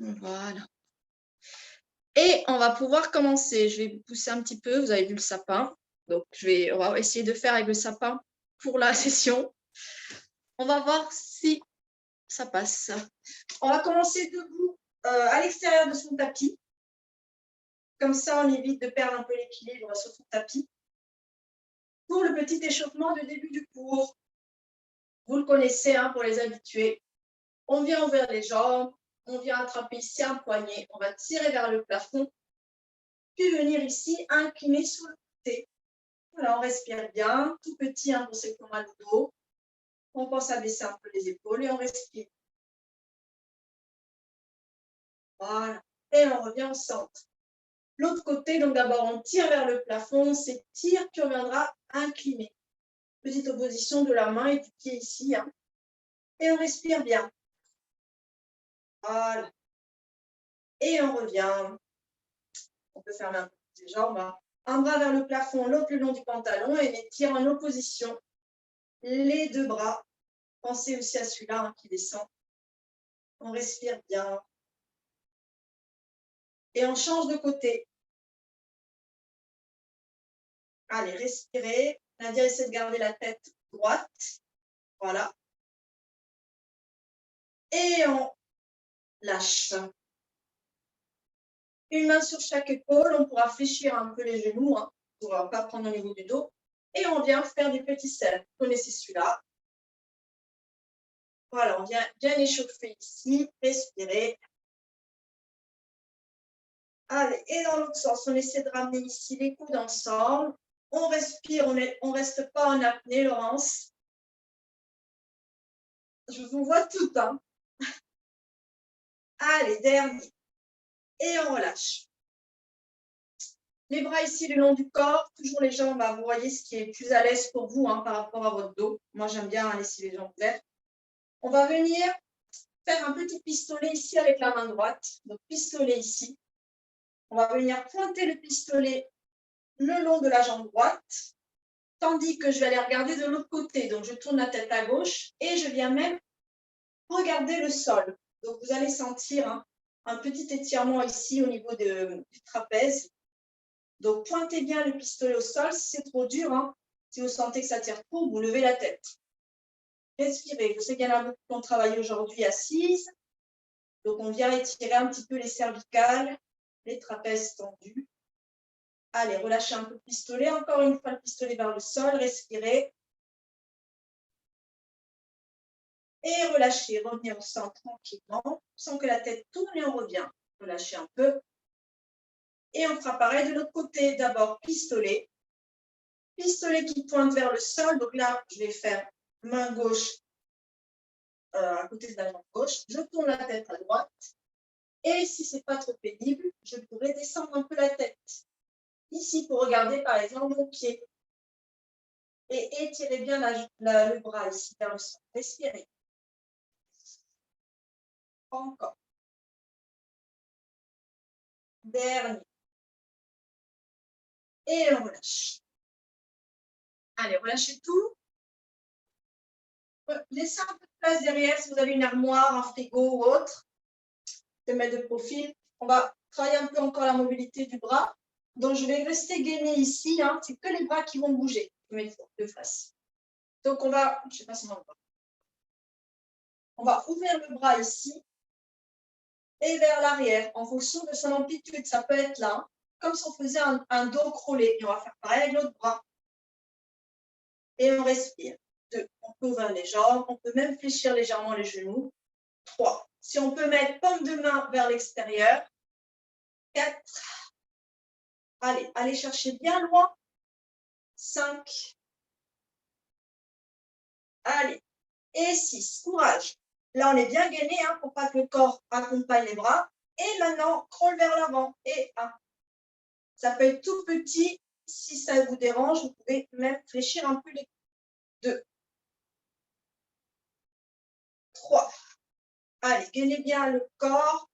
Voilà. Et on va pouvoir commencer. Je vais vous pousser un petit peu. Vous avez vu le sapin. Donc, on va essayer de faire avec le sapin pour la session. On va voir si ça passe. On va commencer debout à l'extérieur de son tapis. Comme ça, on évite de perdre un peu l'équilibre sur son tapis. Pour le petit échauffement de début du cours, vous le connaissez hein, pour les habitués. On vient ouvrir les jambes, on vient attraper ici un poignet, on va tirer vers le plafond, puis venir ici incliner sur le côté. Voilà, on respire bien, tout petit hein, pour ceux qui ont mal au dos. On pense à baisser un peu les épaules et on respire. Voilà, et on revient au centre. L'autre côté, donc d'abord on tire vers le plafond, on s'étire, puis on viendra incliner. Petite opposition de la main et du pied ici. Hein. Et on respire bien. Voilà. Et on revient. On peut fermer un peu les jambes. Hein. Un bras vers le plafond, l'autre le long du pantalon et les tire en opposition. Les deux bras. Pensez aussi à celui-là hein, qui descend. On respire bien. Et on change de côté. Allez, respirez. Nadia essaie de garder la tête droite. Voilà. Et on lâche. Une main sur chaque épaule. On pourra fléchir un peu les genoux hein, pour ne pas prendre au niveau du dos. Et on vient faire des petits cercles. Vous connaissez celui-là. Voilà, on vient bien échauffer ici. Respirez. Allez, et dans l'autre sens, on essaie de ramener ici les coudes ensemble. On respire, on reste pas en apnée, Laurence. Je vous vois tout, hein. Allez, dernier. Et on relâche. Les bras ici le long du corps, toujours les jambes, vous voyez ce qui est plus à l'aise pour vous hein, par rapport à votre dos. Moi, j'aime bien laisser les jambes ouvertes. On va venir faire un petit pistolet ici avec la main droite. Donc, pistolet ici. On va venir pointer le pistolet le long de la jambe droite, tandis que je vais aller regarder de l'autre côté. Donc, je tourne la tête à gauche et je viens même regarder le sol. Donc, vous allez sentir hein, un petit étirement ici au niveau du trapèze. Donc, pointez bien le pistolet au sol. Si c'est trop dur, hein, si vous sentez que ça tire trop, vous levez la tête. Respirez. Je sais qu'il y en a beaucoup qui ont travaillé aujourd'hui assises. Donc, on vient étirer un petit peu les cervicales, les trapèzes tendus. Allez, relâchez un peu le pistolet. Encore une fois, le pistolet vers le sol. Respirez. Et relâchez. Revenez au centre tranquillement, sans que la tête tourne et on revient. Relâchez un peu. Et on fera pareil de l'autre côté. D'abord, pistolet. Pistolet qui pointe vers le sol. Donc là, je vais faire main gauche à côté de la jambe gauche. Je tourne la tête à droite. Et si ce n'est pas trop pénible, je pourrais descendre un peu la tête. Ici, pour regarder par exemple mon pied. Et étirez bien le bras ici vers le sol. Respirez. Encore. Dernier. Et on relâche. Allez, relâchez tout. Laissez un peu de place derrière si vous avez une armoire, un frigo ou autre. De mettre de profil. On va travailler un peu encore la mobilité du bras. Donc, je vais rester gainée ici. Hein. C'est que les bras qui vont bouger. Je mets de face. Donc, on va, je ne sais pas si on va. On va ouvrir le bras ici et vers l'arrière en fonction de son amplitude. Ça peut être là, comme si on faisait un dos crawlé. Et on va faire pareil avec l'autre bras. Et on respire. 2. On peut ouvrir les jambes. On peut même fléchir légèrement les genoux. 3. Si on peut mettre paume de main vers l'extérieur. 4. Allez, allez chercher bien loin. 5. Allez. Et 6. Courage. Là, on est bien gainé hein, pour pas que le corps accompagne les bras. Et maintenant, crawl vers l'avant. Et 1. Ça peut être tout petit. Si ça vous dérange, vous pouvez même fléchir un peu les coudes. 2. 3. Allez, gainez bien le corps.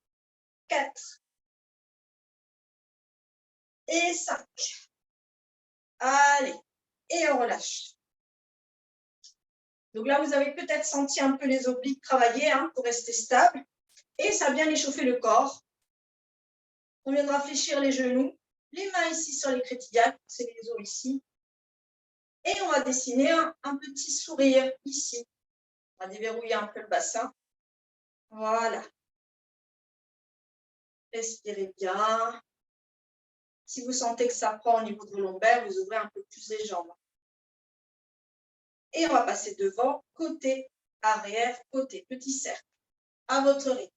4. Et 5. Allez. Et on relâche. Donc là, vous avez peut-être senti un peu les obliques travailler hein, pour rester stable. Et ça a bien échauffé le corps. On viendra fléchir les genoux, les mains ici sur les crétillacs, c'est les os ici. Et on va dessiner un petit sourire ici. On va déverrouiller un peu le bassin. Voilà. Respirez bien. Si vous sentez que ça prend au niveau de vos lombaires, vous ouvrez un peu plus les jambes. Et on va passer devant, côté, arrière, côté, petit cercle, à votre rythme.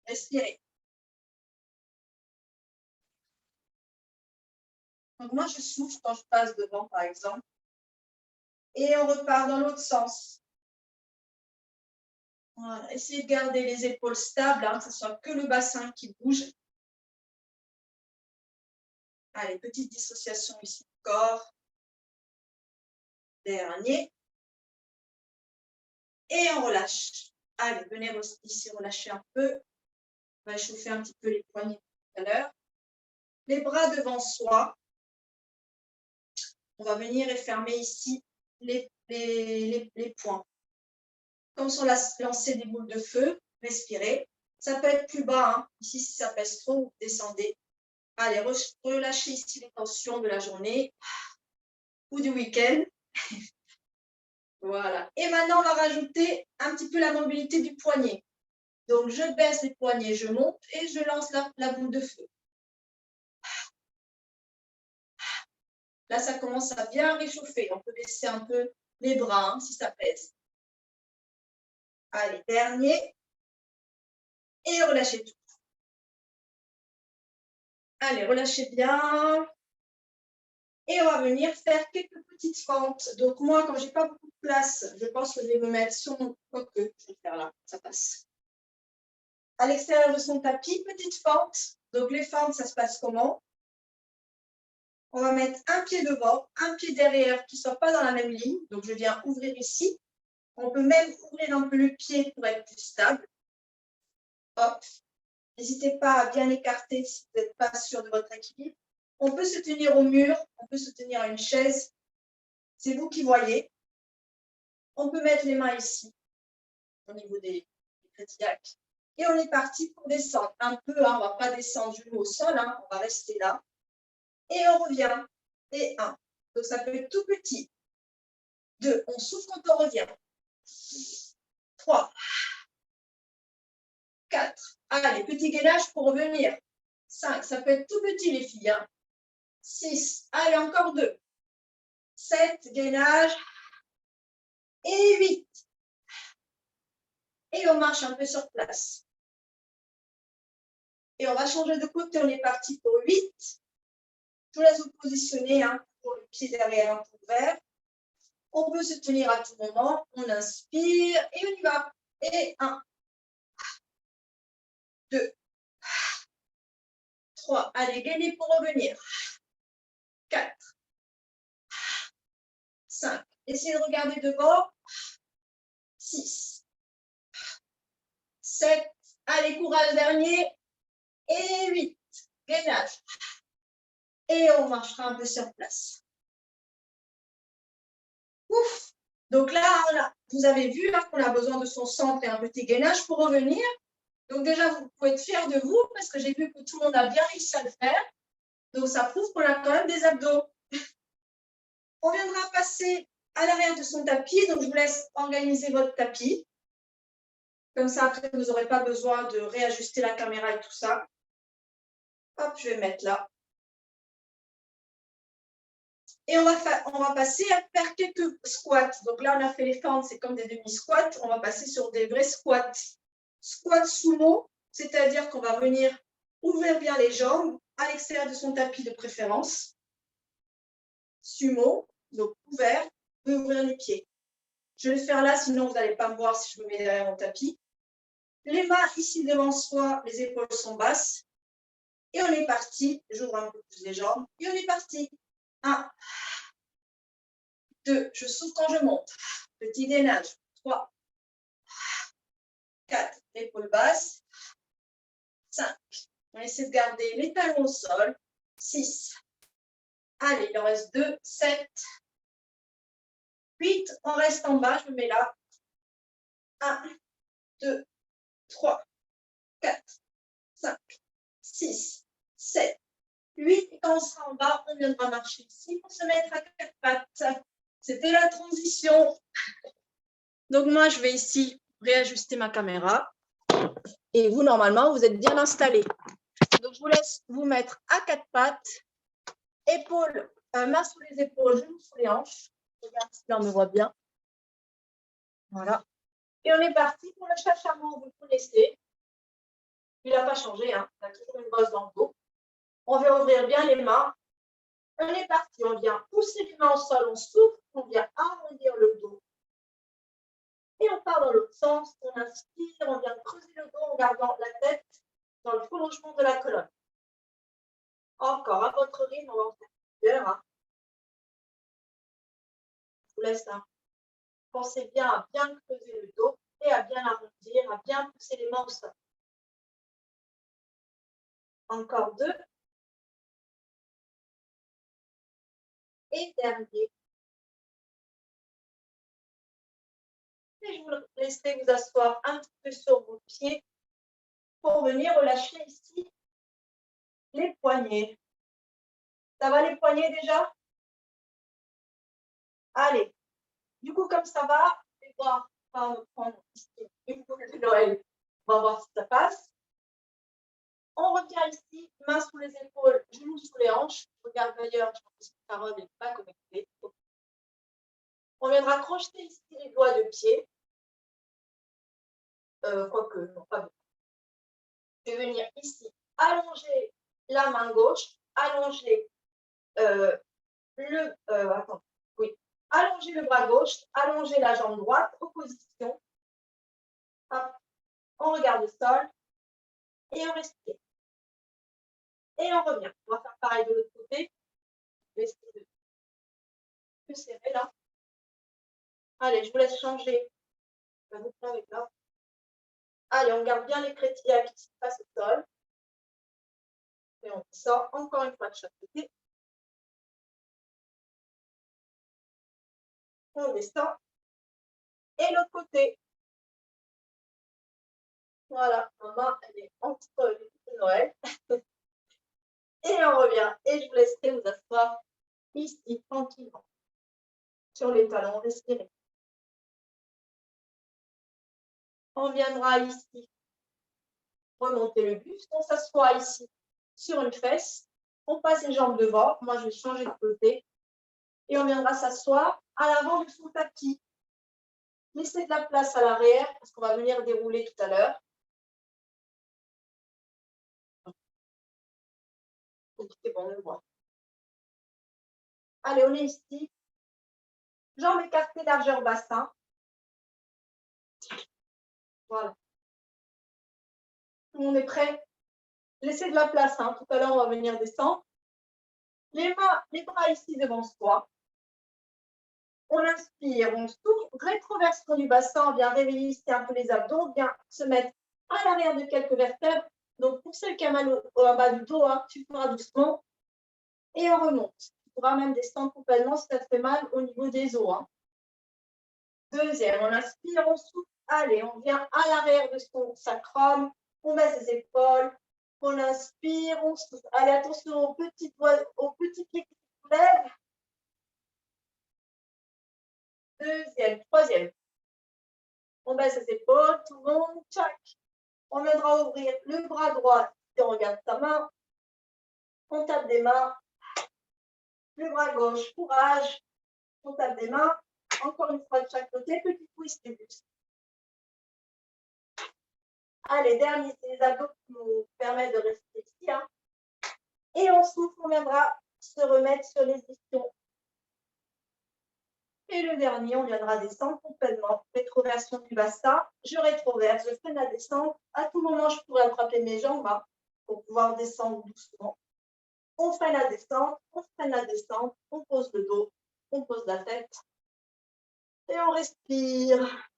Respirez. Donc moi, je souffle quand je passe devant, par exemple. Et on repart dans l'autre sens. Voilà. Essayez de garder les épaules stables, que ce soit que le bassin qui bouge. Allez, petite dissociation ici du corps. Dernier. Et on relâche. Allez, venez ici relâcher un peu. On va échauffer un petit peu les poignets tout à l'heure. Les bras devant soi. On va venir et fermer ici les poings. Comme sur la lancée des boules de feu, respirez. Ça peut être plus bas. Ici, si ça pèse trop, vous descendez. Allez, relâchez ici les tensions de la journée ou du week-end. Voilà. Et maintenant, on va rajouter un petit peu la mobilité du poignet. Donc, je baisse les poignets, je monte et je lance la boule de feu. Là, ça commence à bien réchauffer. On peut baisser un peu les bras si ça pèse. Allez, dernier. Et relâchez tout. Allez, relâchez bien. Et on va venir faire quelques petites fentes. Donc, moi, quand je n'ai pas beaucoup de place, je pense que je vais me mettre sur mon quoique. Je vais le faire là, ça passe. À l'extérieur de son tapis, petite fente. Donc, les fentes, ça se passe comment? On va mettre un pied devant, un pied derrière qui ne soit pas dans la même ligne. Donc, je viens ouvrir ici. On peut même ouvrir un peu le pied pour être plus stable. Hop. N'hésitez pas à bien écarter si vous n'êtes pas sûr de votre équilibre. On peut se tenir au mur, on peut se tenir à une chaise. C'est vous qui voyez. On peut mettre les mains ici, au niveau des crétillacs. Et on est parti pour descendre un peu. On ne va pas descendre genou au sol, on va rester là. Et on revient. Et 1. Donc, ça peut être tout petit. 2. On souffle quand on revient. 3. 4. Allez, petit gainage pour revenir. 5. Ça peut être tout petit, les filles. 6. Allez, encore 2. 7. Gainage. Et 8. Et on marche un peu sur place. Et on va changer de côté. On est parti pour 8. Je vous laisse vous positionner pour le pied derrière un peu ouvert. On peut se tenir à tout moment. On inspire et on y va. Et 1, 2, 3. Allez, gainez pour revenir. 4, 5. Essayez de regarder devant. 6, 7. Allez, courage dernier. Et 8. Gainage. Et on marchera un peu sur place. Ouf. Donc là, vous avez vu qu'on a besoin de son centre et un petit gainage pour revenir. Donc déjà, vous pouvez être fiers de vous parce que j'ai vu que tout le monde a bien réussi à le faire. Donc ça prouve qu'on a quand même des abdos. On viendra passer à l'arrière de son tapis. Donc je vous laisse organiser votre tapis. Comme ça, après, vous n'aurez pas besoin de réajuster la caméra et tout ça. Hop, je vais mettre là. Et on va passer à faire quelques squats. Donc là, on a fait les fentes, c'est comme des demi-squats. On va passer sur des vrais squats. Squat sumo, c'est-à-dire qu'on va venir ouvrir bien les jambes à l'extérieur de son tapis de préférence. Sumo, donc ouvert, vous pouvez ouvrir les pieds. Je vais le faire là, sinon vous n'allez pas me voir si je me mets derrière mon tapis. Les mains ici devant soi, les épaules sont basses. Et on est parti. J'ouvre un peu plus les jambes. Et on est parti. 1, 2, je souffle quand je monte. Petit gainage. 3, 4, épaules basses. 5, on essaie de garder les talons au sol. 6, allez, il en reste 2, 7, 8, on reste en bas, je me mets là. 1, 2, 3, 4, 5, 6, 7, 8. Et quand on sera en bas, on viendra marcher ici pour se mettre à 4 pattes. C'était la transition. Donc, moi, je vais ici réajuster ma caméra. Et vous, normalement, vous êtes bien installés. Donc, je vous laisse vous mettre à 4 pattes. Épaules, main sous les épaules, genoux sous les hanches. Regarde si là, on me voit bien. Voilà. Et on est parti pour le chachamon. Vous le connaissez. Il n'a pas changé. Hein. Il a toujours une bosse dans le dos. On va ouvrir bien les mains. On est parti. On vient pousser les mains au sol. On souffle. On vient arrondir le dos. Et on part dans l'autre sens. On inspire. On vient creuser le dos en gardant la tête dans le prolongement de la colonne. Encore à votre rythme. On va en faire plusieurs. Hein. Je vous laisse là. Pensez bien à bien creuser le dos et à bien arrondir, à bien pousser les mains au sol. Encore 2. Et dernier. Et je vous laisserai vous asseoir un petit peu sur vos pieds pour venir relâcher ici les poignets. Ça va les poignets déjà? Allez. Du coup, comme ça va, on va prendre ici une boule de Noël. On va voir si ça passe. On revient ici, mains sous les épaules, genoux sous les hanches. Je regarde d'ailleurs, je pense que ta robe n'est pas connectée. On viendra crocheter ici les doigts de pied. Quoique, non, pas beaucoup. Je vais venir ici, allonger la main gauche, allonger allonger le bras gauche, allonger la jambe droite, opposition. Hop. On regarde le sol et on respire. Et on revient. On va faire pareil de l'autre côté. Je vais essayer de plus serrer là. Allez, je vous laisse changer. Je vais vous prendre avec là. Allez, on garde bien les crétilles qui se passent au sol. Et on sort encore une fois de chaque côté. On descend. Et l'autre côté. Voilà, ma main, elle est entre les coups de Noël. Et on revient. Et je vous laisserai vous asseoir ici, tranquillement. Sur les talons, respirez. On viendra ici remonter le buste. On s'assoit ici sur une fesse. On passe les jambes devant. Moi, je vais changer de côté. Et on viendra s'asseoir à l'avant de son tapis. Laissez de la place à l'arrière parce qu'on va venir dérouler tout à l'heure. C'est bon, on le voit. Allez, on est ici. Jambes écartées, largeur bassin. Voilà. Tout le monde est prêt? Laissez de la place. Hein. Tout à l'heure, on va venir descendre. Les bras ici devant soi. On inspire, on souffle, rétroversion du bassin, on vient réveiller ici un peu les abdos, on vient se mettre à l'arrière de quelques vertèbres. Donc, pour ceux qui ont mal au bas du dos, hein, tu feras doucement et on remonte. Tu pourras même descendre complètement si ça te fait mal au niveau des os. Hein. Deuxième, on inspire, on souffle. Allez, on vient à l'arrière de son sacrum, on baisse les épaules, on inspire, on souffle. Allez, attention aux petits pieds qui se lèvent. Deuxième, troisième. On baisse les épaules, tout le monde, tchac. On viendra ouvrir le bras droit si on regarde sa main. On tape des mains. Le bras gauche, courage. On tape des mains. Encore une fois de chaque côté, petit twist du buste. Allez, dernier, c'est les abdos qui nous permettent de rester ici. Hein. Et on souffle, on viendra se remettre sur les ischions. Et le dernier, on viendra descendre complètement. Rétroversion du bassin. Je rétroverse, je freine la descente. À tout moment, je pourrais attraper mes jambes hein, pour pouvoir descendre doucement. On freine la descente, on freine la descente, on pose le dos, on pose la tête. Et on respire.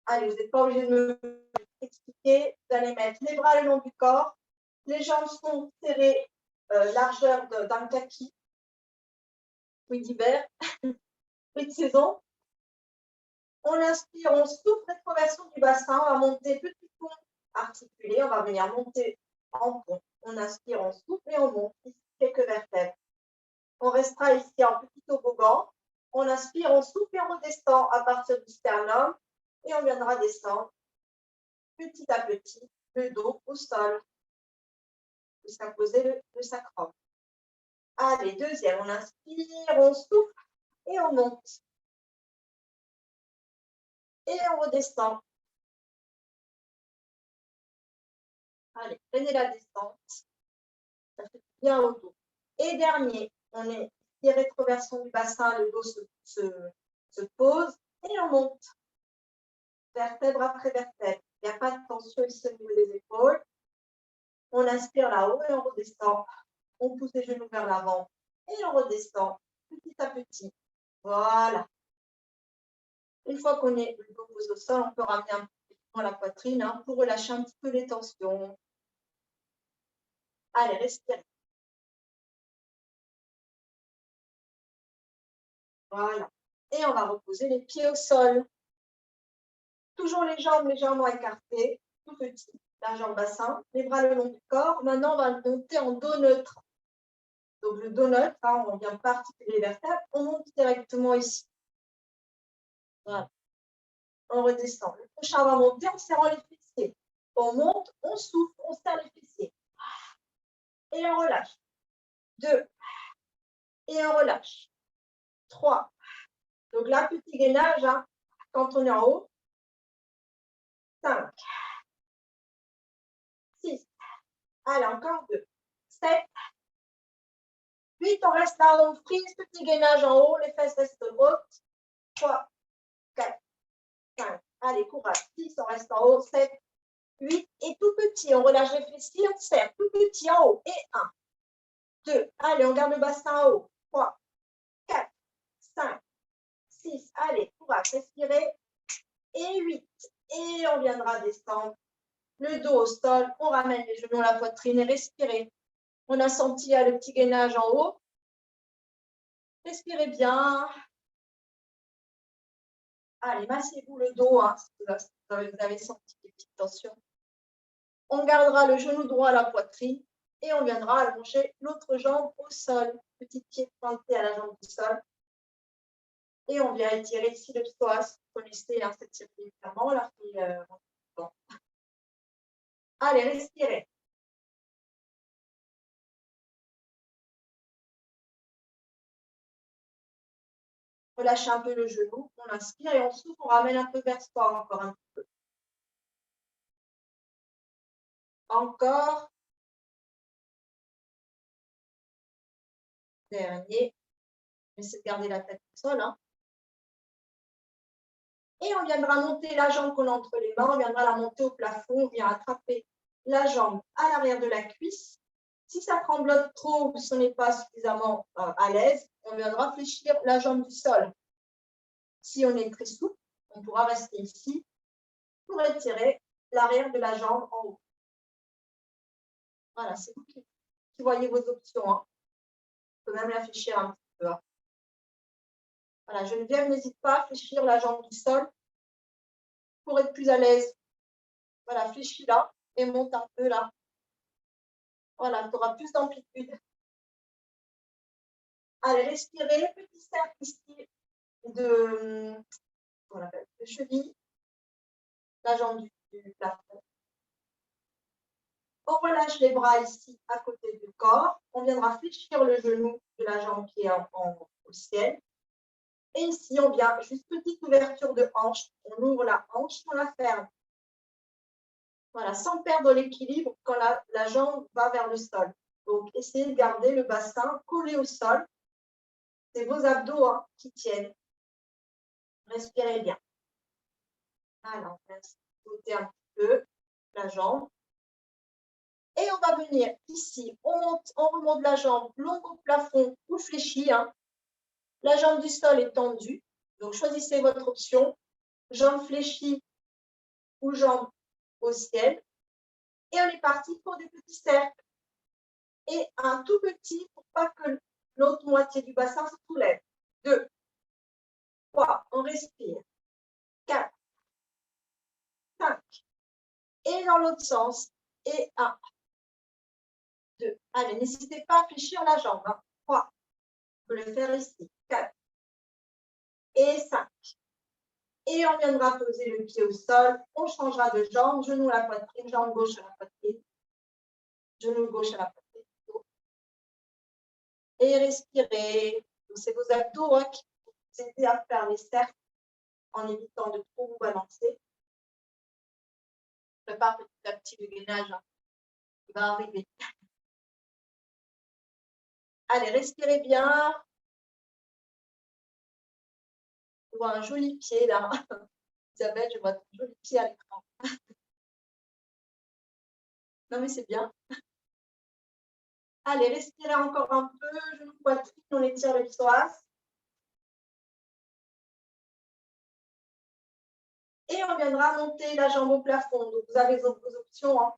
Allez, vous n'êtes pas obligé de me expliquer. Vous allez mettre les bras le long du corps. Les jambes sont serrées, largeur d'un kaki. Oui, d'hiver. Oui, de saison. On inspire, on souffle, rétroversion du bassin, on va monter petit pont articulé, on va venir monter en pont. On inspire, on souffle et on monte ici quelques vertèbres. On restera ici en petit toboggan. On inspire, on souffle et on redescend à partir du sternum et on viendra descendre petit à petit le dos au sol jusqu'à poser le sacrum. Allez, deuxième, on inspire, on souffle et on monte. Et on redescend. Allez, prenez la descente. Ça fait bien au dos. Et dernier, on est ici, rétroversion du bassin, le dos se pose et on monte. Vertèbre après vertèbre. Il n'y a pas de tension ici au niveau des épaules. On inspire là-haut et on redescend. On pousse les genoux vers l'avant et on redescend petit à petit. Voilà. Une fois qu'on est le dos posé au sol, on peut ramener un peu dans la poitrine pour relâcher un petit peu les tensions. Allez, respirez. Voilà. Et on va reposer les pieds au sol. Toujours les jambes légèrement écartées, tout petit, largeur bassin, les bras le long du corps. Maintenant, on va monter en dos neutre. Donc, le dos neutre, on vient pas articuler les vertèbres, on monte directement ici. Voilà. On redescend. Le prochain va monter en serrant les fessiers. On monte, on souffle, on serre les fessiers. Et on relâche. 2. Et on relâche. 3. Donc là, petit gainage, quand on est en haut. 5. 6. Allez, encore 2. 7. 8, on reste là, on frise, petit gainage en haut, les fesses restent hautes. 3, 4, 5. Allez, courage. 6, on reste en haut. 7, 8. Et tout petit, on relâche les fessiers, on serre. Tout petit en haut. Et 1, 2. Allez, on garde le bassin en haut. 3, 4, 5, 6. Allez, courage, respirez. Et 8. Et on viendra descendre. Le dos au sol. On ramène les genoux à la poitrine et respirez. On a senti le petit gainage en haut. Respirez bien. Allez, massez-vous le dos, si vous avez senti des petites tensions. On gardera le genou droit à la poitrine et on viendra allonger l'autre jambe au sol. Petit pied pointé à la jambe du sol. Et on vient étirer ici le psoas. Vous connaissez cette circulaire là. Bon. Allez, respirez. Relâchez un peu le genou, on inspire et on souffle, on ramène un peu vers soi encore un petit peu. Encore. Dernier. Essayez de garder la tête au sol. Et on viendra monter la jambe qu'on a entre les mains, on viendra la monter au plafond, on vient attraper la jambe à l'arrière de la cuisse. Si ça tremblote trop ou si on n'est pas suffisamment à l'aise, on viendra fléchir la jambe du sol. Si on est très souple, on pourra rester ici pour étirer l'arrière de la jambe en haut. Voilà, c'est vous qui voyez vos options. On peut même la fléchir un petit peu. Voilà, Geneviève, n'hésite pas à fléchir la jambe du sol pour être plus à l'aise. Voilà, fléchis là et monte un peu là. Voilà, tu auras plus d'amplitude. Allez, respirez, petit cercle ici de cheville, la jambe du plafond. On relâche les bras ici à côté du corps. On viendra fléchir le genou de la jambe qui est au ciel. Et ici, on vient juste petite ouverture de hanche. On ouvre la hanche, on la ferme. Voilà, sans perdre l'équilibre quand la jambe va vers le sol. Donc, essayez de garder le bassin collé au sol. C'est vos abdos qui tiennent. Respirez bien. Alors, on va sauter un petit peu la jambe. Et on va venir ici. On remonte la jambe longue au plafond ou fléchie. La jambe du sol est tendue. Donc, choisissez votre option. Jambe fléchie ou jambe au ciel. Et on est parti pour des petits cercles. Et un tout petit pour pas que l'autre moitié du bassin se soulève. 2, 3, on respire. 4, dans l'autre sens. Et 1, 2. Allez, n'hésitez pas à fléchir la jambe. 3. On peut le faire ici. 4. Et 5. Et on viendra poser le pied au sol. On changera de jambe. Genou à la poitrine, jambe gauche à la poitrine. Genou gauche à la poitrine. Et respirez. C'est vos abdos hein, qui vont vous aider à faire les cercles en évitant de trop vous balancer. Je prépare petit à petit le gainage hein, qui va arriver. Allez, respirez bien. Je vois un joli pied là. Isabelle, je vois ton joli pied à l'écran. Non, mais c'est bien. Allez, respirez encore un peu. Genou, poitrine, on étire le psoas. Et on viendra monter la jambe au plafond. Donc, vous avez vos options. Hein.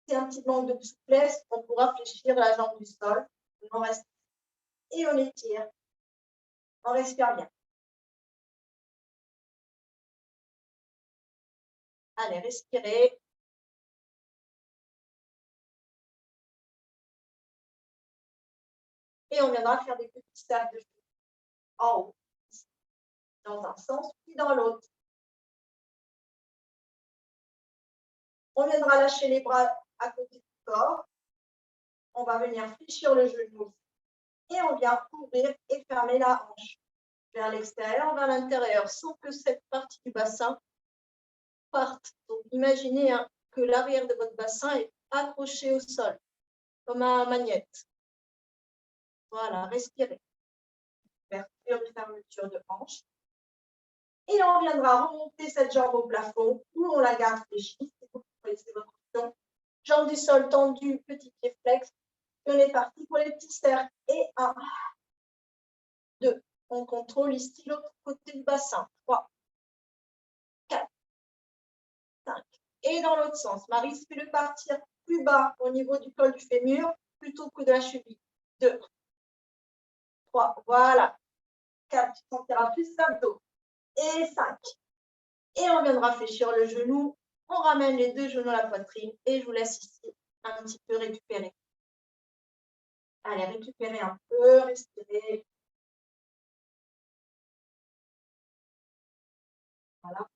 C'est un petit manque de souplesse. On pourra fléchir la jambe du sol. On reste. Et on étire. On respire bien. Allez, respirez. Et on viendra faire des petits cercles de genoux en haut, dans un sens, puis dans l'autre. On viendra lâcher les bras à côté du corps. On va venir fléchir le genou. Et on vient ouvrir et fermer la hanche vers l'extérieur, vers l'intérieur, sans que cette partie du bassin parte. Donc, imaginez hein, que l'arrière de votre bassin est accroché au sol, comme un magnète. Voilà, respirez. Ouverture et fermeture de hanche. Et on viendra remonter cette jambe au plafond, ou on la garde fléchie, c'est vous qui choisissez votre option. Jambe du sol tendue, petit pied flex. Et on est parti pour les petits cercles. Et 1, 2. On contrôle ici l'autre côté du bassin. 3, 4, 5. Et dans l'autre sens. Marie, si tu veux partir plus bas au niveau du col du fémur plutôt que de la cheville. 2, 3. Voilà. 4. Tu sentiras plus l'abdos. Et 5. Et on viendra fléchir le genou. On ramène les deux genoux à la poitrine. Et je vous laisse ici un petit peu récupérer. Allez, récupérez un peu. Respirez. Voilà.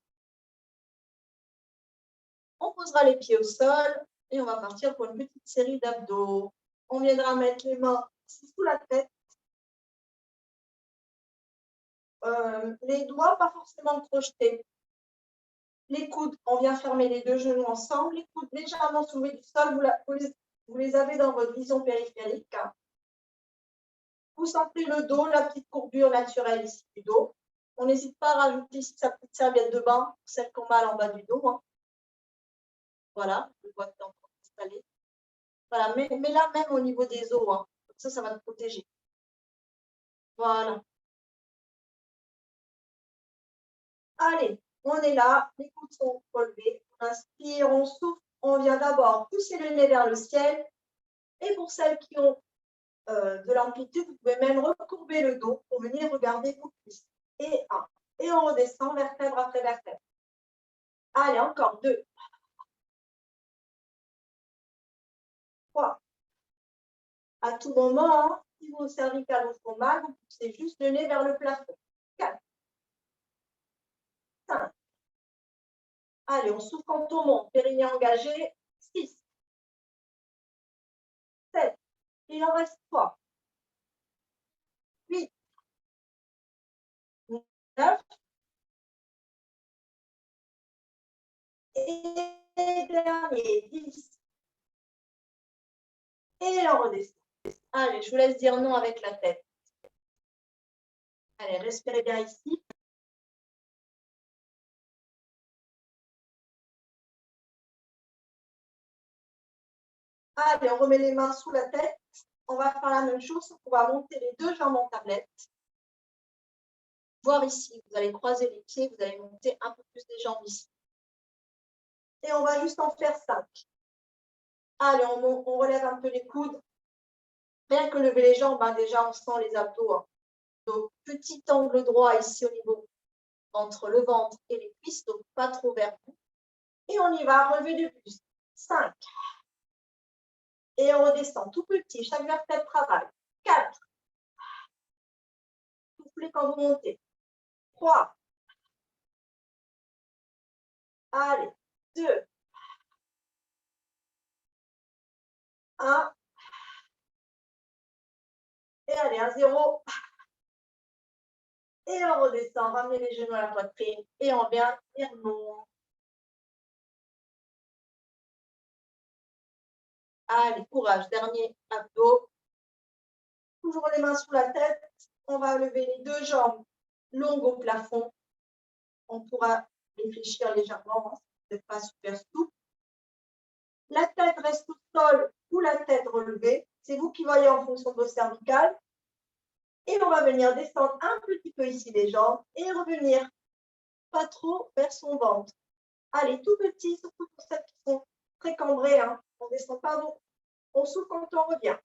On posera les pieds au sol et on va partir pour une petite série d'abdos. On viendra mettre les mains sous la tête. Les doigts, pas forcément crochetés. Les coudes, on vient fermer les deux genoux ensemble. Les coudes légèrement soulevés du sol, vous les avez dans votre vision périphérique. Vous sentez le dos, la petite courbure naturelle ici du dos. On n'hésite pas à rajouter ici sa petite serviette de bain, celle qu'on met en bas du dos. Hein. Voilà, je vois que tu es encore installé. Voilà, mais là même au niveau des os, hein. Ça va te protéger. Voilà. Allez, on est là, les coudes sont relevés. On inspire, on souffle. On vient d'abord pousser le nez vers le ciel. Et pour celles qui ont de l'amplitude, vous pouvez même recourber le dos pour venir regarder vos cuisses. Et 1. Et on redescend vertèbre après vertèbre. Allez, encore 2. 3. À tout moment, hein, si vos cervicales vous font mal, vous poussez juste le nez vers le plafond. 4. 5. Allez, on souffle quand on monte. Périnée engagé. 6. 7. Il en reste 3. 8. 9. Et dernier, 10. Et on redescend. Allez, je vous laisse dire non avec la tête. Allez, respirez bien ici. Allez, on remet les mains sous la tête. On va faire la même chose. On va monter les deux jambes en tablette. Voir ici, vous allez croiser les pieds, vous allez monter un peu plus les jambes ici. Et on va juste en faire 5. Allez, on relève un peu les coudes. Rien que lever les jambes, hein, déjà on sent les abdos. Hein. Donc, petit angle droit ici au niveau entre le ventre et les cuisses, donc pas trop vers vous. Et Et on y va, relevé du buste. 5. Et on redescend tout petit, chaque vertèbre travaille. 4. Soufflez quand vous montez. 3. Allez, 2. 1. Et allez, à 0. Et on redescend, ramenez les genoux à la poitrine. Et on vient tenir long. Allez, courage, dernier abdos. Toujours les mains sous la tête. On va lever les deux jambes longues au plafond. On pourra réfléchir légèrement, hein, si vous n'êtes pas super souple. La tête reste au sol ou la tête relevée. C'est vous qui voyez en fonction de vos cervicales. Et on va venir descendre un petit peu ici les jambes et revenir pas trop vers son ventre. Allez, tout petit, surtout pour celles qui sont très cambrées. Hein. On ne descend pas, on souffle quand on revient.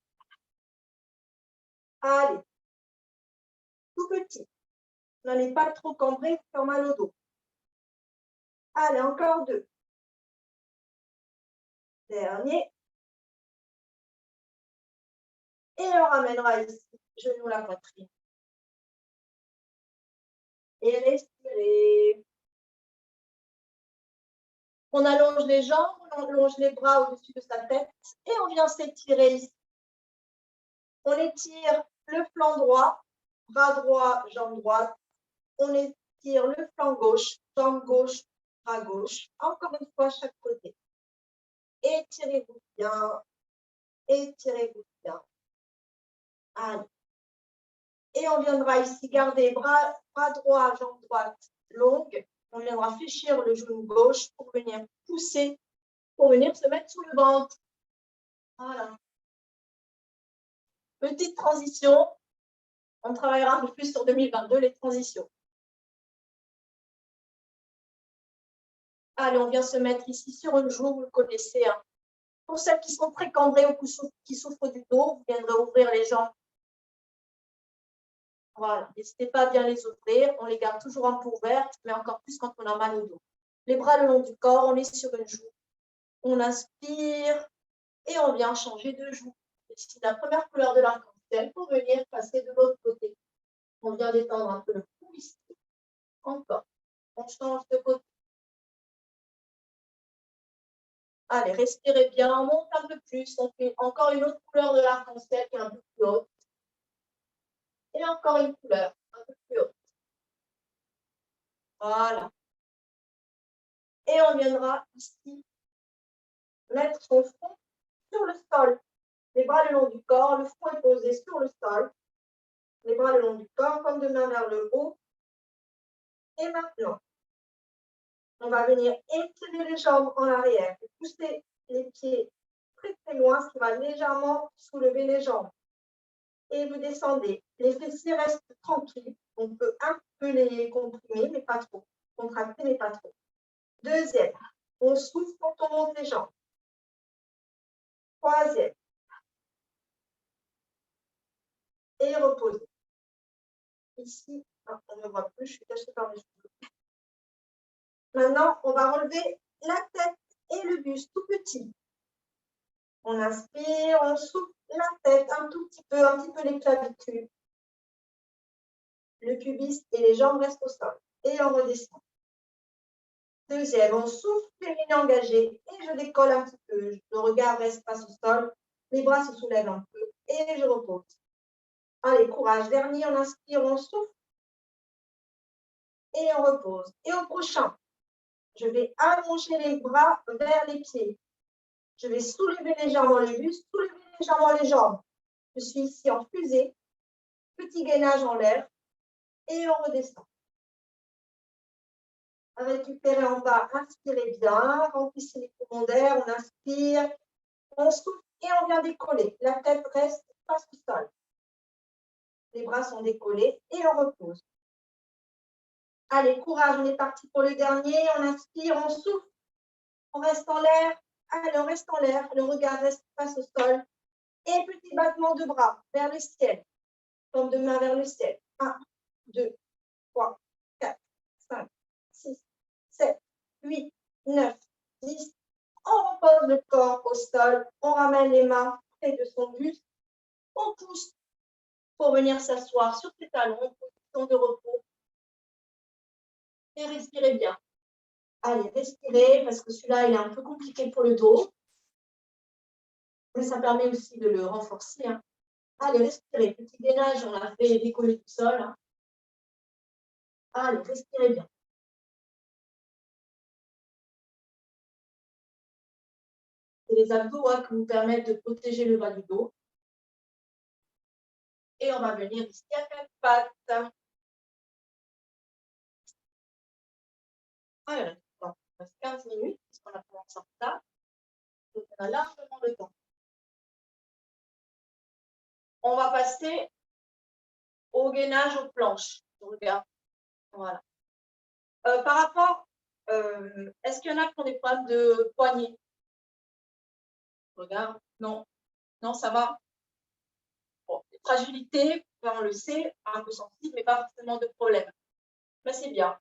Allez, tout petit. N'allez pas trop cambrer, vous faire mal au dos. Allez, encore 2. Dernier. Et on ramènera ici, genou la poitrine. Et respirez. On allonge les jambes, on allonge les bras au-dessus de sa tête et on vient s'étirer ici. On étire le flanc droit, bras droit, jambe droite. On étire le flanc gauche, jambe gauche, bras gauche. Encore une fois, chaque côté. Étirez-vous bien. Étirez-vous bien. Allez. Et on viendra ici garder bras droit, jambe droite longue. On viendra fléchir le genou gauche pour venir pousser, pour venir se mettre sous le ventre. Voilà. Petite transition. On travaillera un peu plus sur 2022, les transitions. Allez, on vient se mettre ici sur une joue, vous le connaissez. Hein. Pour celles qui sont très cambrées ou qui souffrent du dos, vous viendrez ouvrir les jambes. Voilà, n'hésitez pas à bien les ouvrir. On les garde toujours en peau ouverte, mais encore plus quand on a mal au dos. Les bras le long du corps, on est sur une joue. On inspire et on vient changer de joue. Ici, la première couleur de l'arc-en-ciel pour venir passer de l'autre côté. On vient détendre un peu le cou ici. Encore. On change de côté. Allez, respirez bien, on monte un peu plus. On fait encore une autre couleur de l'arc-en-ciel qui est un peu plus haute. Et encore une couleur un peu plus haute. Voilà. Et on viendra ici mettre son front sur le sol. Les bras le long du corps, le front est posé sur le sol. Les bras le long du corps, comme de main vers le haut. Et maintenant, on va venir étirer les jambes en arrière et pousser les pieds très très loin, ce qui va légèrement soulever les jambes. Et vous descendez. Les fessiers restent tranquilles. On peut un peu les comprimer, mais pas trop. Contracter, mais pas trop. Deuxième, on souffle quand on monte les jambes. Troisième. Et reposez. Ici, on ne me voit plus, je suis cachée par mes cheveux. Maintenant, on va relever la tête et le buste tout petit. On inspire, on souffle la tête un petit peu les clavicules. Le pubis et les jambes restent au sol. Et on redescend. Deuxième, on souffle, les lignes engagées et je décolle un petit peu. Le regard reste face au sol, les bras se soulèvent un peu et je repose. Allez, courage. Dernier, on inspire, on souffle et on repose. Et au prochain, je vais allonger les bras vers les pieds. Je vais soulever légèrement le buste, soulever légèrement les jambes. Je suis ici en fusée, petit gainage en l'air et on redescend. Récupérez en bas, inspirez bien, remplissez les poumons d'air, on inspire, on souffle et on vient décoller. La tête reste face au sol. Les bras sont décollés et on repose. Allez, courage, on est parti pour le dernier. On inspire, on souffle, on reste en l'air. Allez, on reste en l'air, le regard reste face au sol. Et petit battement de bras vers le ciel. Tombe de main vers le ciel. 1, 2, 3, 4, 5, 6, 7, 8, 9, 10. On repose le corps au sol, on ramène les mains près de son buste, on pousse pour venir s'asseoir sur ses talons, position de repos. Et respirez bien. Allez, respirez, parce que celui-là, il est un peu compliqué pour le dos. Mais ça permet aussi de le renforcer. Hein. Allez, respirez. Petit gainage, on a fait décoller du sol. Hein. Allez, respirez bien. C'est les abdos hein, qui vous permettent de protéger le bas du dos. Et on va venir ici à quatre pattes. Allez, il reste 15 minutes, puisqu'on a commencé en retard. Donc, on a largement le temps. On va passer au gainage aux planches. Je regarde. Voilà. Par rapport, est-ce qu'il y en a qui ont des problèmes de poignet? Regarde, non. Non, ça va. Bon, fragilité, on le sait, un peu sensible, mais pas forcément de problème. Mais c'est bien.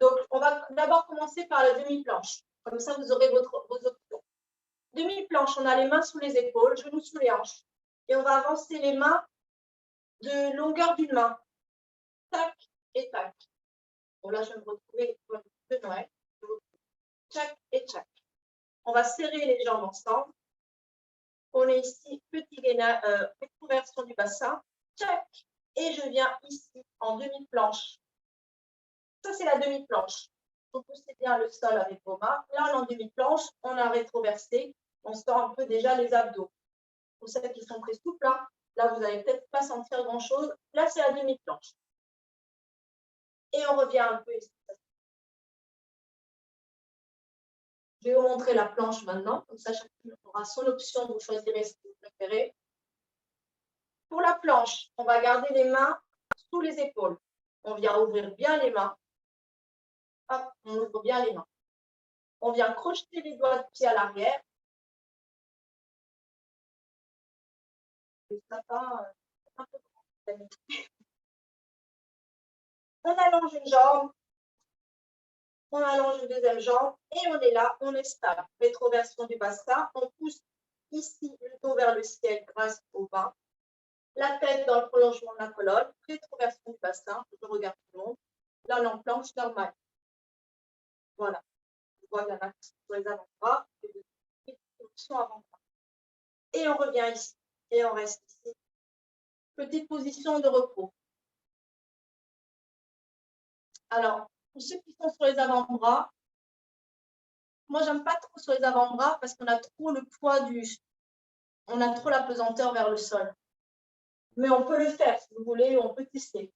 Donc, on va d'abord commencer par la demi-planche. Comme ça, vous aurez vos options. Demi-planche, on a les mains sous les épaules, genoux sous les hanches. Et on va avancer les mains de longueur d'une main. Tac et tac. Bon, là, je vais me retrouver de Noël. Tac et tac. On va serrer les jambes ensemble. On est ici, petit gainage, rétroversion du bassin. Tac. Et je viens ici en demi-planche. Ça, c'est la demi-planche. Vous poussez bien le sol avec vos mains. Là, en demi-planche, on a rétroversé. On sent un peu déjà les abdos. Pour celles qui sont très souples, là vous n'allez peut-être pas sentir grand-chose. Là, c'est la demi-planche. Et on revient un peu ici. Je vais vous montrer la planche maintenant. Comme ça, chacun aura son option. Vous choisirez ce que vous préférez. Pour la planche, on va garder les mains sous les épaules. On vient ouvrir bien les mains. Hop, on ouvre bien les mains. On vient crocheter les doigts de pied à l'arrière. On allonge une jambe. On allonge une deuxième jambe et on est là, on est stable. Rétroversion du bassin, on pousse ici le dos vers le ciel grâce au bas. La tête dans le prolongement de la colonne, rétroversion du bassin, je regarde tout le monde. Là, on est en planche normale. Voilà. Je vois qu'il y en a qui sont sur les avant-bras et des options avant-bras. Et on revient ici et on reste ici. Petite position de repos. Alors, pour ceux qui sont sur les avant-bras, moi, j'aime pas trop sur les avant-bras parce qu'on a trop le poids on a trop la pesanteur vers le sol. Mais on peut le faire, si vous voulez, on peut tester.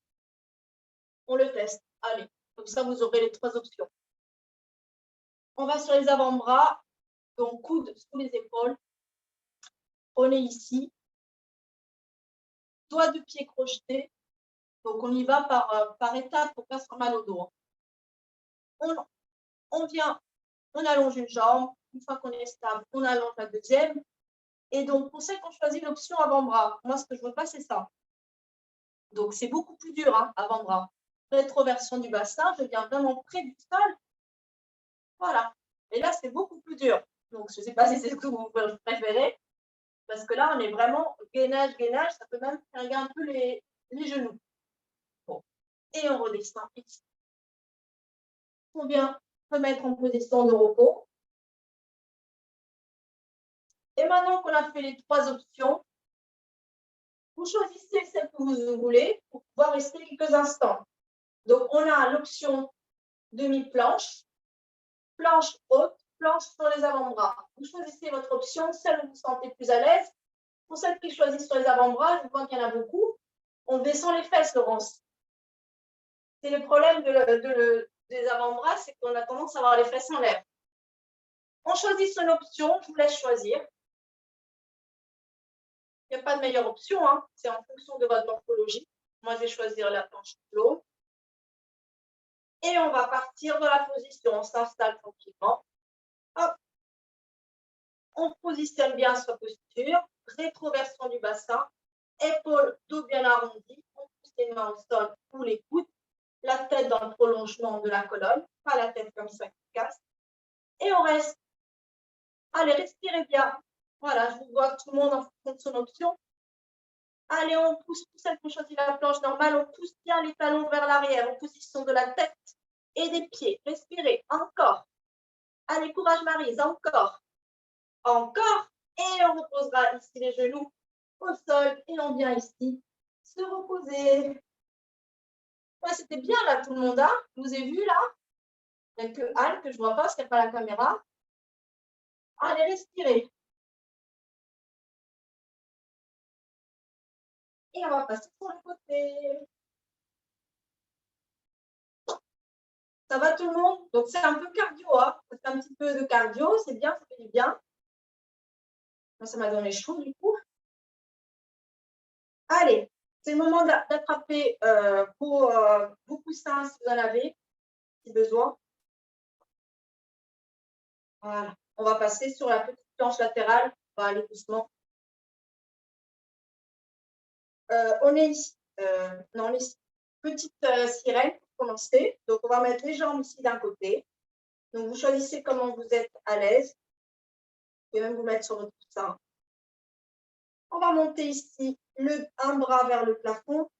On le teste. Allez, comme ça, vous aurez les trois options. On va sur les avant-bras, donc coude sous les épaules. On est ici. Doigts de pied crochetés. Donc, on y va par étapes pour ne pas se faire mal au dos. On vient, on allonge une jambe. Une fois qu'on est stable, on allonge la deuxième. Et donc, pour celles qui ont choisi l'option avant-bras, moi, ce que je veux pas, c'est ça. Donc, c'est beaucoup plus dur, hein, avant-bras. Rétroversion du bassin, je viens vraiment près du sol. Voilà. Et là, c'est beaucoup plus dur. Donc, je ne sais pas si c'est ce que vous préférez. Parce que là, on est vraiment gainage, gainage. Ça peut même faire un peu les genoux. Bon. Et on redescend ici. On vient remettre en position de repos. Et maintenant qu'on a fait les trois options, vous choisissez celle que vous voulez pour pouvoir rester quelques instants. Donc, on a l'option demi-planche, planche haute, planche sur les avant-bras. Vous choisissez votre option, celle où vous vous sentez plus à l'aise. Pour celles qui choisissent sur les avant-bras, je vois qu'il y en a beaucoup. On descend les fesses, Laurence. C'est le problème des avant-bras, c'est qu'on a tendance à avoir les fesses en l'air. On choisit son option, je vous laisse choisir. Il n'y a pas de meilleure option, hein. C'est en fonction de votre morphologie. Moi, je vais choisir la planche clos. Et on va partir dans la position. On s'installe tranquillement. Hop. On positionne bien sa posture. Rétroversion du bassin. Épaules, dos bien arrondi. On pousse les mains au sol ou les coudes. La tête dans le prolongement de la colonne. Pas la tête comme ça qui casse. Et on reste Allez, respirez bien. Voilà, je vous vois tout le monde en fonction de son option. Allez, on pousse, pour celles qui ont choisi la planche normale, on pousse bien les talons vers l'arrière en position de la tête et des pieds. Respirez, encore. Allez, courage Maryse, encore. Encore. Et on reposera ici les genoux au sol et on vient ici se reposer. Ouais, c'était bien là tout le monde, hein? Je vous ai vu là. Il n'y a que Anne que je ne vois pas parce qu'elle n'a pas la caméra. Allez, respirez. Et on va passer sur le côté. Ça va tout le monde? Donc c'est un peu cardio, hein? C'est un petit peu de cardio, c'est bien, ça fait du bien. Moi, ça m'a donné chaud du coup. Allez, c'est le moment d'attraper vos coussins si vous en avez, si besoin. Voilà. On va passer sur la petite planche latérale. On va aller doucement. On est ici. Non, on est ici. Petite sirène pour commencer. Donc, on va mettre les jambes ici d'un côté. Donc, vous choisissez comment vous êtes à l'aise. Vous pouvez même vous mettre sur votre coussin. On va monter ici un bras vers le plafond.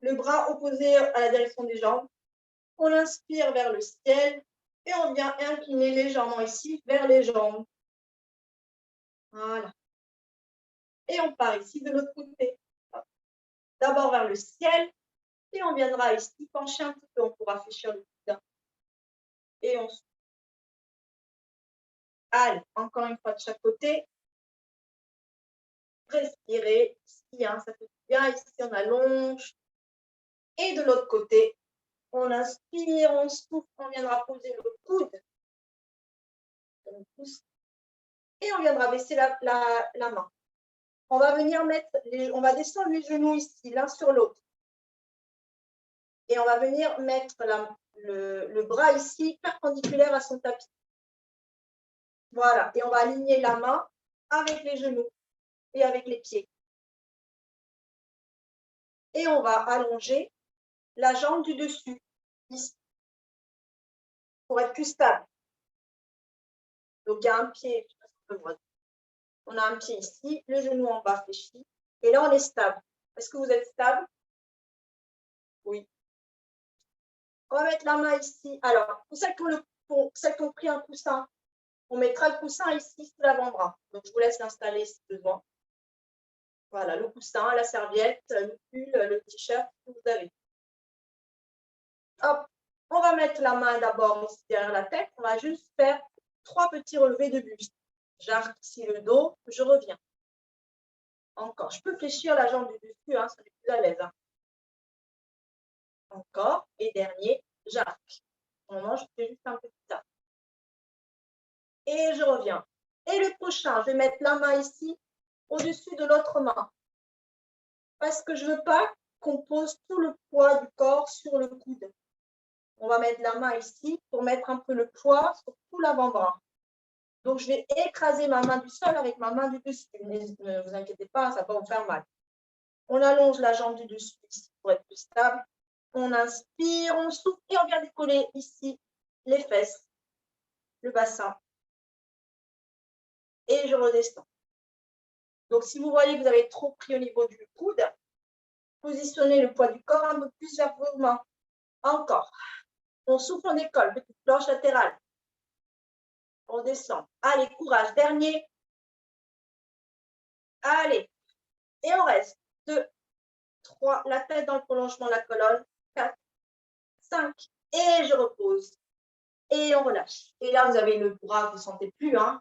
Le bras opposé à la direction des jambes. On inspire vers le ciel et on vient incliner légèrement ici vers les jambes. Voilà. Et on part ici de l'autre côté. D'abord vers le ciel et on viendra ici pencher un petit peu. On pourra fléchir le coude. Et on souffle. Allez, encore une fois de chaque côté. Respirez ici, hein, ça fait bien. Ici, on allonge. Et de l'autre côté, on inspire, on souffle, on viendra poser le coude. On pousse. Et on viendra baisser la main. On va venir on va descendre les genoux ici, l'un sur l'autre. Et on va venir mettre le bras ici, perpendiculaire à son tapis. Voilà. Et on va aligner la main avec les genoux et avec les pieds. Et on va allonger la jambe du dessus, ici, pour être plus stable. Donc, il y a un pied, je sais pas si on peut voir. On a un pied ici, le genou en bas fléchi. Et là, on est stable. Est-ce que vous êtes stable? Oui. On va mettre la main ici. Alors, pour celles qui ont pris un coussin, on mettra le coussin ici sous l'avant-bras. Donc, je vous laisse l'installer si besoin. Voilà, le coussin, la serviette, le pull, le t-shirt que vous avez. Hop, on va mettre la main d'abord ici derrière la tête. On va juste faire 3 petits relevés de buste. J'arc ici le dos, je reviens. Encore. Je peux fléchir la jambe du dessus, hein, ça est plus à l'aise. Hein. Encore. Et dernier, j'arc. Moment, je fais juste un petit tas. Et je reviens. Et le prochain, je vais mettre la main ici au-dessus de l'autre main. Parce que je ne veux pas qu'on pose tout le poids du corps sur le coude. On va mettre la main ici pour mettre un peu le poids sur tout l'avant-bras. Donc, je vais écraser ma main du sol avec ma main du dessus. Ne vous inquiétez pas, ça va pas vous faire mal. On allonge la jambe du dessus ici pour être plus stable. On inspire, on souffle et on vient décoller ici les fesses, le bassin. Et je redescends. Donc, si vous voyez que vous avez trop pris au niveau du coude, positionnez le poids du corps un peu plus vers vos mains. Encore. On souffle, on décolle. Petite planche latérale. On descend. Allez, courage. Dernier. Allez. Et on reste. 2, 3. La tête dans le prolongement de la colonne. 4, 5. Et je repose. Et on relâche. Et là, vous avez le bras que vous ne sentez plus, hein,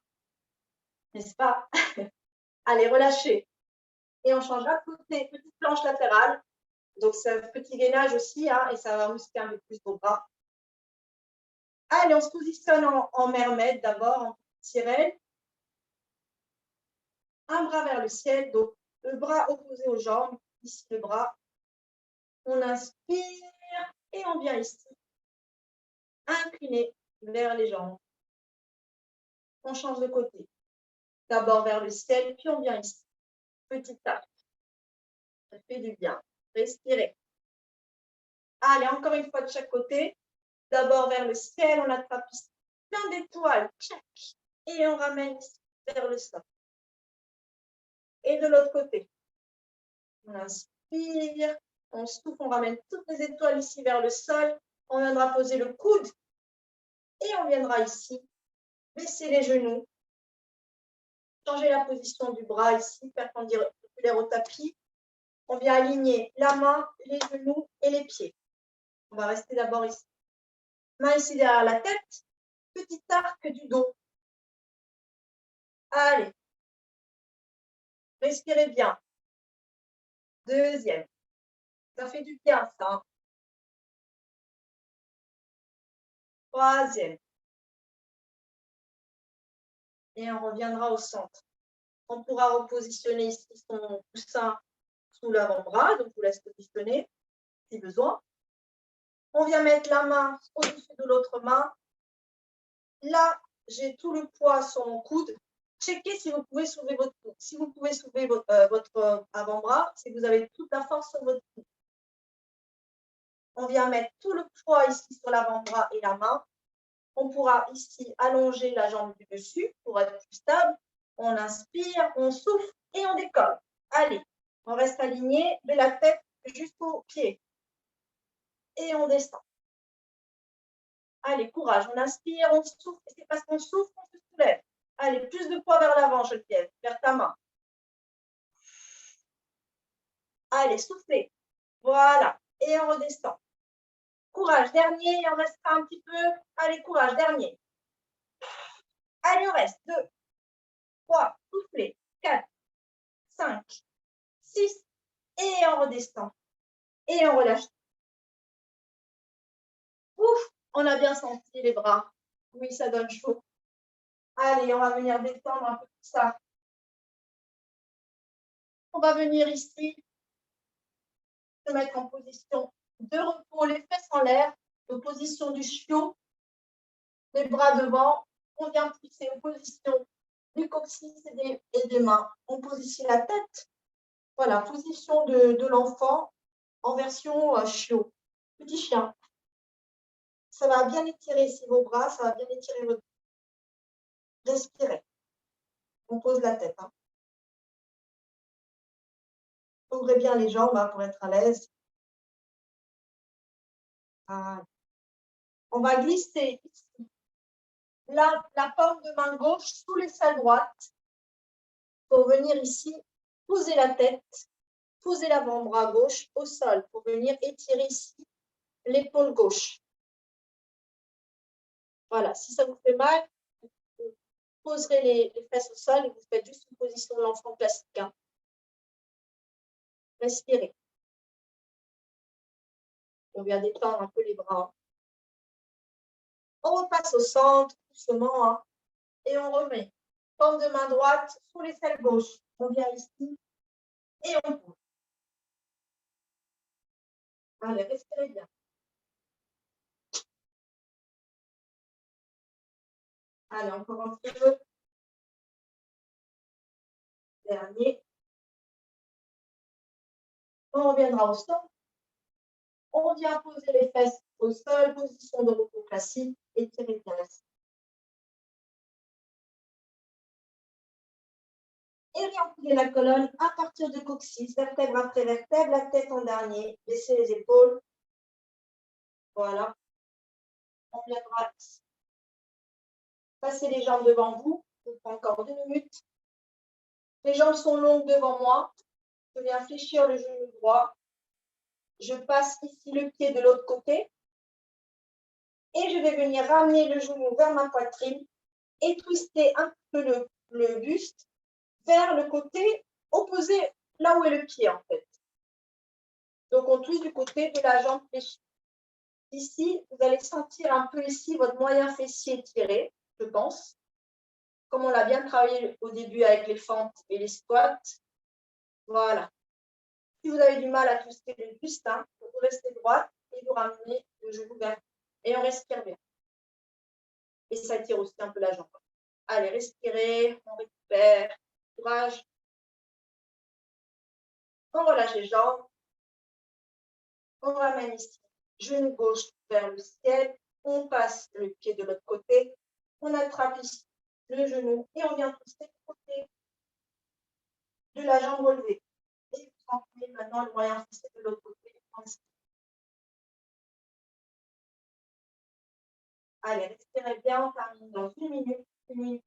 n'est-ce pas? Allez, relâchez. Et on change à côté. Petite planche latérale. Donc, c'est un petit gainage aussi, hein, et ça va muscler un peu plus vos bras. Allez, on se positionne en mermaid d'abord, en sirène. Un bras vers le ciel, donc le bras opposé aux jambes, ici le bras. On inspire et on vient ici. Incliné vers les jambes. On change de côté. D'abord vers le ciel, puis on vient ici. Petit arc. Ça fait du bien. Respirez. Allez, encore une fois de chaque côté. D'abord vers le ciel, on attrape ici plein d'étoiles. et on ramène ici vers le sol. Et de l'autre côté, on inspire, on souffle, on ramène toutes les étoiles ici vers le sol. On viendra poser le coude et on viendra ici baisser les genoux, changer la position du bras ici, perpendiculaire au tapis. On vient aligner la main, les genoux et les pieds. On va rester d'abord ici. Main ici derrière la tête, petit arc du dos. Allez. Respirez bien. Deuxième. Ça fait du bien, ça. Troisième. Et on reviendra au centre. On pourra repositionner ici son coussin sous l'avant-bras, donc vous laisse positionner si besoin. On vient mettre la main au-dessus de l'autre main. Là, j'ai tout le poids sur mon coude. Checkez si vous pouvez soulever votre coude. Si vous pouvez soulever votre avant-bras, c'est que vous avez toute la force sur votre coude. On vient mettre tout le poids ici sur l'avant-bras et la main. On pourra ici allonger la jambe du dessus pour être plus stable. On inspire, on souffle et on décolle. Allez, on reste aligné de la tête jusqu'au pied. Et on descend. Allez, courage. On inspire, on souffle. Et c'est parce qu'on souffle qu'on se soulève. Allez, plus de poids vers l'avant, Geneviève, vers ta main. Allez, soufflez. Voilà. Et on redescend. Courage, dernier. On restera un petit peu. Allez, courage, dernier. Allez, on reste. 2, 3, soufflez. 4, 5, 6. Et on redescend. Et on relâche. Ouf, on a bien senti les bras. Oui, ça donne chaud. Allez, on va venir détendre un peu tout ça. On va venir ici se mettre en position de repos, les fesses en l'air, de position du chiot, les bras devant. On vient pousser en position du coccyx et des mains. On pose ici la tête. Voilà, position de l'enfant en version chiot, petit chien. Ça va bien étirer ici vos bras, ça va bien étirer votre. Respirez. On pose la tête. Hein. Ouvrez bien les jambes pour être à l'aise. On va glisser ici la paume de main gauche sous l'aisselle droite pour venir ici poser la tête, poser l'avant-bras gauche au sol pour venir étirer ici l'épaule gauche. Voilà, si ça vous fait mal, vous poserez les fesses au sol et vous faites juste une position de l'enfant classique. Hein. Respirez. On vient détendre un peu les bras. On repasse au centre, doucement, hein, et on remet. Paume de main droite sous l'aisselle gauche. On vient ici et on pose. Allez, respirez bien. Allez, encore un peu. Dernier. On reviendra au centre. On vient poser les fesses au sol, position de repos classique, étirez bien la selle. Et réempilez la colonne à partir du coccyx, vertèbre après vertèbre, la tête en dernier, baissez les épaules. Voilà. On viendra passer les jambes devant vous. On prend encore 2 minutes. Les jambes sont longues devant moi. Je viens fléchir le genou droit. Je passe ici le pied de l'autre côté. Et je vais venir ramener le genou vers ma poitrine et twister un peu le buste vers le côté opposé, là où est le pied en fait. Donc on twiste du côté de la jambe fléchie. Ici, vous allez sentir un peu ici votre moyen fessier tiré, je pense. Comme on l'a bien travaillé au début avec les fentes et les squats. Voilà. Si vous avez du mal à twister le buste, hein, vous restez droite et vous ramenez le genou vers. Et on respire bien. Et ça tire aussi un peu la jambe. Allez, respirez, on récupère. Courage. On relâche les jambes. On ramène ici, genou gauche vers le ciel. On passe le pied de l'autre côté. On attrape ici le deux genoux et on vient pousser du côté de la jambe relevée. Et vous sentez maintenant le moyen pousser de l'autre côté. Allez, respirez bien, on termine dans une minute. Une minute.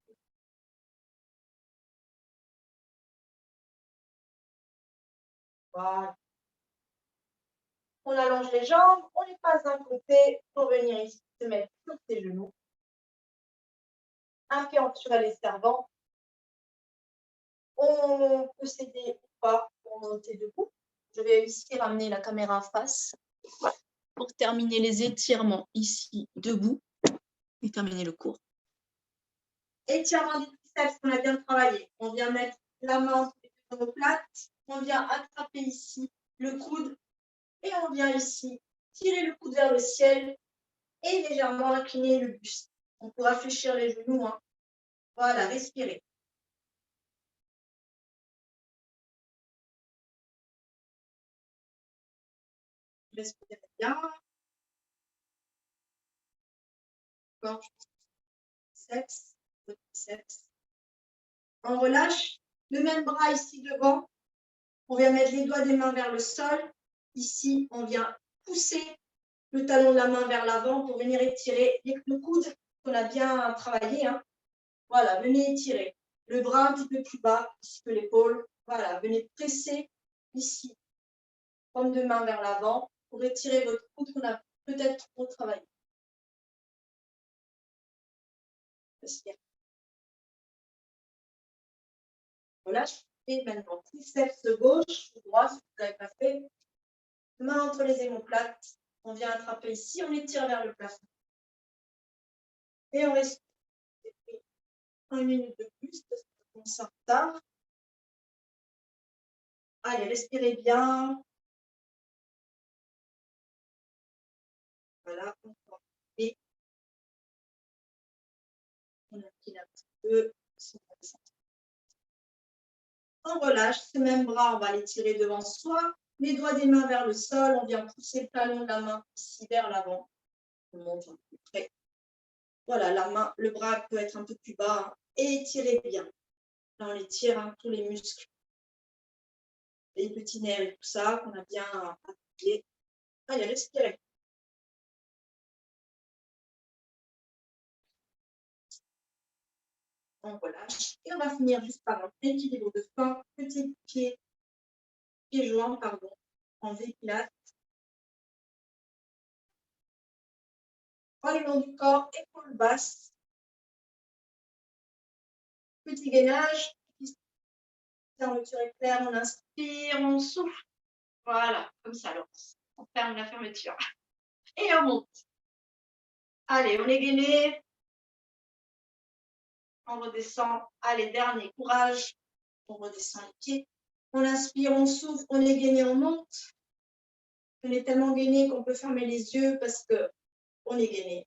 Voilà. On allonge les jambes, on les passe d'un côté pour venir ici se mettre sur ses genoux. Un pied sur les servants. On peut s'aider ou pas pour monter debout. Je vais ici ramener la caméra face pour terminer les étirements ici debout et terminer le cours. Étirement des triceps qu'on a bien travaillé. On vient mettre la main sur les omoplates. On vient attraper ici le coude et on vient ici tirer le coude vers le ciel et légèrement incliner le buste. On peut réfléchir les genoux. Hein. Voilà, respirez. Respirez bien. Gorge, biceps, biceps. On relâche le même bras ici devant. On vient mettre les doigts des mains vers le sol. Ici, on vient pousser le talon de la main vers l'avant pour venir étirer le coude qu'on a bien travaillé. Hein. Voilà, venez étirer. Le bras un petit peu plus bas, ici que l'épaule. Voilà, venez presser ici, paume de main vers l'avant pour étirer votre coude qu'on a peut-être trop travaillé. Respire. Relâche. Et maintenant, triceps gauche ou droit, si vous n'avez pas fait. Main entre les omoplates. On vient attraper ici, on étire vers le plafond. Et on reste 1 minute de plus, parce qu'on s'en retard. Allez, respirez bien. Voilà, et on incline un petit peu. On relâche ce même bras, on va l'étirer devant soi. Les doigts des mains vers le sol, on vient pousser le talon de la main ici vers l'avant. On monte un peu près. Voilà, la main, le bras peut être un peu plus bas. Hein, et étirez bien. Là, on étire hein, tous les muscles. Les petits nerfs et tout ça qu'on a bien appuyé. Allez, respirez. On relâche. Et on va finir juste par un équilibre de fin. Petit pied joint, pardon, en V-pilate. Bras le long du corps, épaules basses. Petit gainage. Fermeture éclair, on inspire, on souffle. Voilà, comme ça, alors. On ferme la fermeture. Et on monte. Allez, on est gainé. On redescend. Allez, dernier, courage. On redescend les pieds. On inspire, on souffle, on est gainé, on monte. On est tellement gainé qu'on peut fermer les yeux parce qu'on est gainé.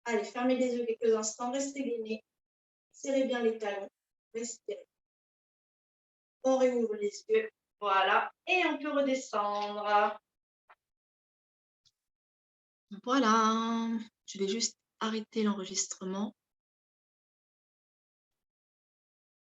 Allez, fermez les yeux quelques instants, restez gainé. Serrez bien les talons. Respirez. On réouvre les yeux. Voilà. Et on peut redescendre. Voilà. Je vais juste arrêter l'enregistrement.